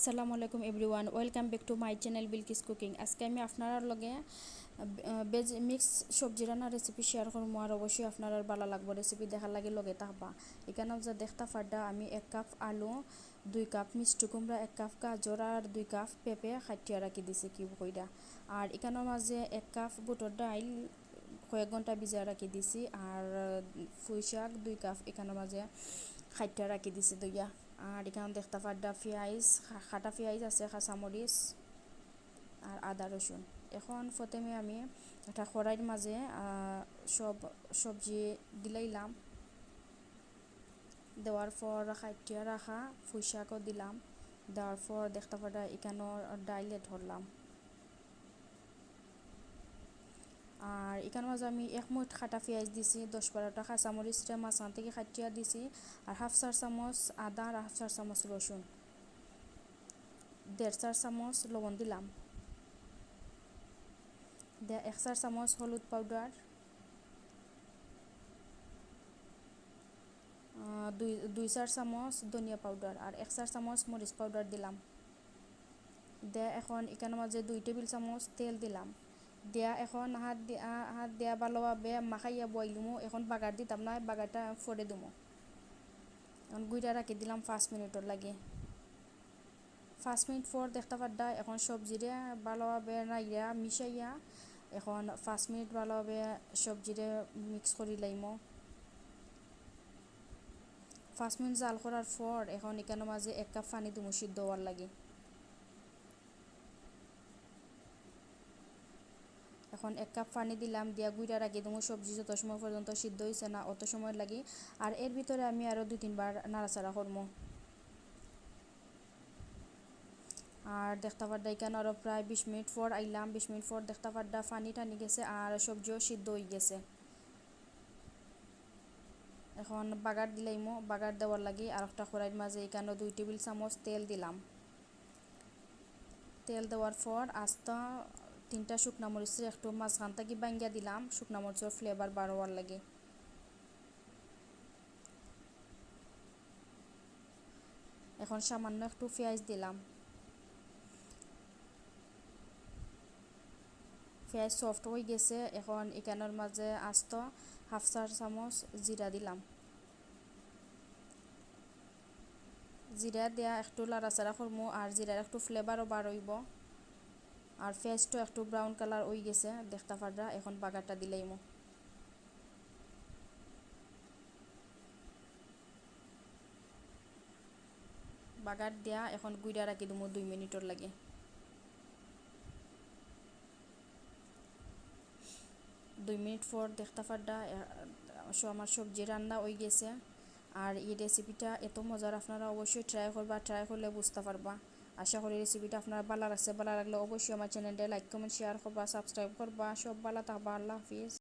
আসসালামু আলাইকুম everyone, welcome back to my channel Bilkis cooking. আজকে আমি আপনার লগে ভেজ মিক্স সবজি রান্নার রেসিপি শেয়ার করবো। আর অবশ্যই আপনার ভালো লাগবে, রেসিপি দেখার লাগে লগে থাকবা। এখানেও যে দেখতে পারডা আমি 1 কাপ আলু, 2 কাপ মিষ্টি কুমড়া, 1 কাপ গাজর আর 2 কাপ পেঁপে খাটিয়া রাখি দিছি কিউব কইরা। আর এখানের মাঝে 1 কাপ বুটর ডাইল কয়েক ঘন্টা ভিজা রাখি দিছি। আর পুঁই শাক 2 কাপ এখানের মাঝে খাইটা রাখি দিছি দইয়া। আর এখানে দেখতে পারডা পেঁয়াজ, খাটা পেঁয়াজ আছে, কাঁচামরিচ আর আদা রসুন। এখন প্রথমে আমি একটা কড়াইয়ের মাঝে সব সবজি দিলাইলাম। দেওয়ার পর খাইটিয়া রাখা পুঁই শাকও দিলাম। দেওয়ার পর দেখতে পারডা এখানেও ডাইলে ধরলাম। আর এখানের মাঝে আমি 1 মুঠ খাটা পেঁয়াজ দিছি, 10-12টা কাঁচামরিচটা মাঝখান থেকে খাটিয়া দিছি। আর হাফ চা চামচ আদা আর হাফ চা চামচ রসুন, 1.5 চা চামচ লবণ দিলাম। 1 চা চামচ হলুদ পাউডার, 2 চা চামচ ধনিয়া পাউডার আর 1 চা চামচ মরিচ পাউডার দিলাম। এখন এখানের মাঝে 2 টেবিল চামচ তেল দিলাম। এখন হাত দিয়া ভালোভাবে মাখাইয়া বইলুমো। এখন বাগার দিতাম না, বাগারটা ফোড়ে দিমো। এখন গুইটা রাখি দিলাম 5 মিনিটের লাগে। 5 মিনিট পর দেখতে পারডা এখন সবজিরে ভালোভাবে নাইয়া মিশাইয়া এখন 5 মিনিট ভালোভাবে সবজিরে মিক্স করি লাইমো। 5 মিনিট জাল করার পর এখন এখানের মাঝে 1 কাপ পানি দিমো সিদ্ধ হওয়ার লাগে। এখন 1 কাপ পানি দিলাম, দিয়া গুইটা রাখি দিমো। সবজি যত সময় পর্যন্ত সিদ্ধ হয়েছে না অত সময় লাগে। আর এর ভিতরে আমি আরও 2-3 বার নাড়াচাড়া করবো। আর দেখতে পারডা এখানে আরও প্রায় 20 মিনিট পর আইলাম। 20 মিনিট পর দেখতে পারডা পানি টানি গেছে আর সবজিও সিদ্ধ হয়ে গেছে। এখন বাগার দিলাইমো। বাগার দেওয়ার লাগে আর একটা কড়াইয়ের মাঝে এখানে 2 টেবিল চামচ তেল দিলাম। তেল দেওয়ার পর আস্তা 3টা শুকনা মরিচের একটু মাঝখান থেকে ভাঙ্গিয়া দিলাম, শুকনা মরিচের ফ্লেভার বাড়াবার লাগে। এখন সামান্য একটু পেঁয়াজ দিলাম। পেঁয়াজ সফট হয়ে গেছে। এখন এখানের মাঝে আস্ত হাফ চা চামচ জিরা দিলাম। জিরা দেয়া একটু লাড়াচাড়া করবো আর জিরার একটু ফ্লেভারও বার হইব। আর পেঁয়াজটা একটু ব্রাউন কালার হয়ে গেছে দেখতে পারডা। এখন বাগারটা দিলাইমো। বাগার দেয়া এখন গুইড়া রাখি দিমো 2 মিনিটের লাগে। 2 মিনিট পর দেখতে পারডা আমার সবজি রান্না হয়ে গেছে। আর এই রেসিপিটা এত মজার, আপনারা অবশ্যই ট্রাই করবা। ট্রাই করলে বুঝতে পারবা। আশা করি রেসিপিটা আপনারা ভালো লাগছে। ভালো লাগলে অবশ্যই আমার চ্যানেলটা লাইক কমেন্ট শেয়ার করবা, সাবস্ক্রাইব করবা। সব ভালো থাকবা। আল্লাহ হাফিজ।